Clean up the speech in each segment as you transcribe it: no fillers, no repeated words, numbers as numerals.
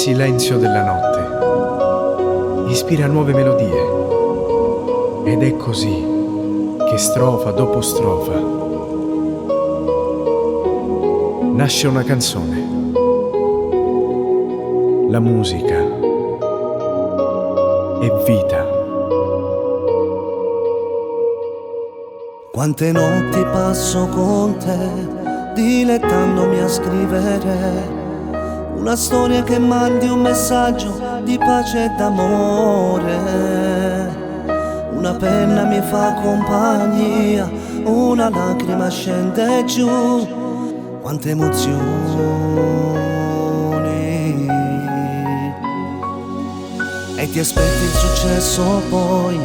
silenzio della notte ispira nuove melodie ed è così che strofa dopo strofa nasce una canzone. La musica è vita. Quante notti passo con te, dilettandomi a scrivere una storia che mandi un messaggio di pace e d'amore. Una penna mi fa compagnia, una lacrima scende giù. Quante emozioni. E ti aspetti il successo poi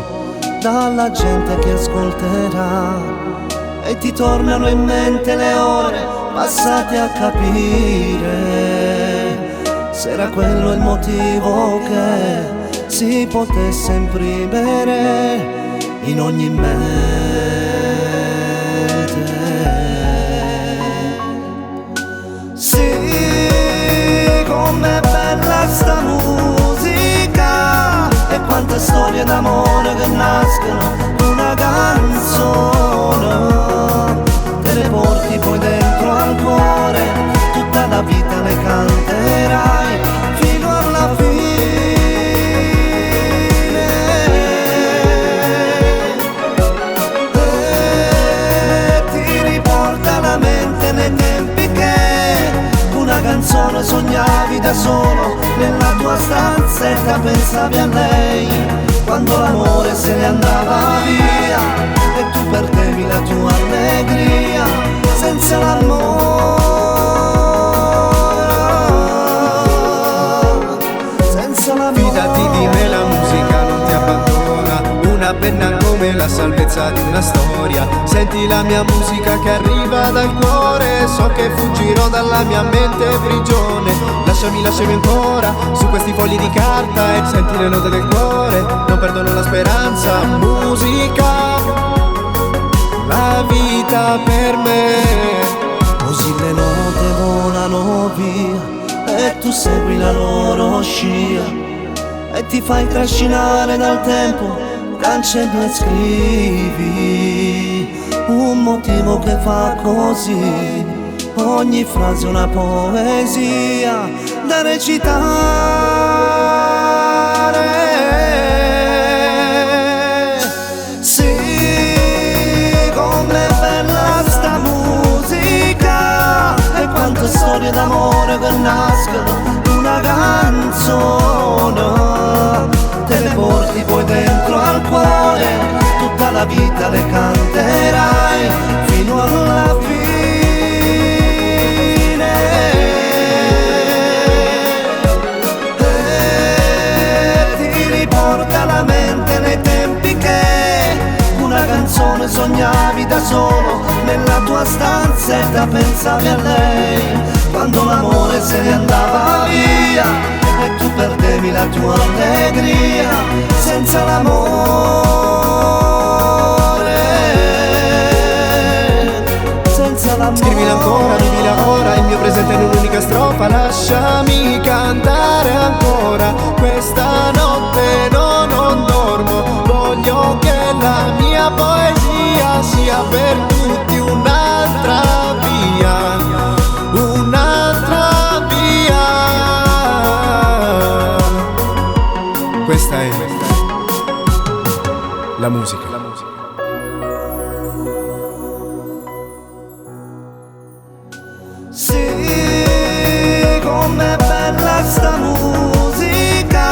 dalla gente che ascolterà, e ti tornano in mente le ore passate a capire se era quello il motivo che si potesse imprimere in ogni mente. Sì, com'è bella sta musica e quante storie d'amore che nascono una canzone. Te le porti poi dentro al cuore, tutta la vita le canterai fino alla fine. E ti riporta la mente nei tempi che una canzone sognavi da solo nella tua stanzetta, pensavi a lei quando l'amore se ne andava via e tu perdevi la tua allegria senza l'amore, senza l'amore. Fidati di me, la musica non ti abbandona, una penna come la salvezza di una storia. Senti la mia musica che arriva dal cuore, so che fuggirò dalla mia mente prigione. Lasciami ancora su questi fogli di carta e senti le note del cuore, non perdono la speranza. Musica, la vita per me. Così le note volano via e tu segui la loro scia e ti fai trascinare dal tempo, cancelli e scrivi un motivo che fa così, ogni frase una poesia da recitare. Sì, com'è bella sta musica e quante storie d'amore che nascono una canzone. Te le porti poi dentro al cuore, tutta la vita le canterai fino alla fine. E ti riporta la mente nei tempi che una canzone sognavi da solo nella tua stanzetta, pensavi a lei quando l'amore se ne andava via e tu perdevi la tua allegria senza l'amore, senza l'amore. Scrivila ancora, vivila ora, il mio presente in un'unica strofa. Lasciami cantare ancora, questa notte non dormo. Voglio che la mia poesia sia per tutti un'altra via, un'altra via. Questa è La musica. Sì, com'è bella sta musica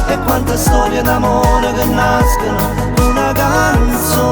e quante storie d'amore che nascono una canzone.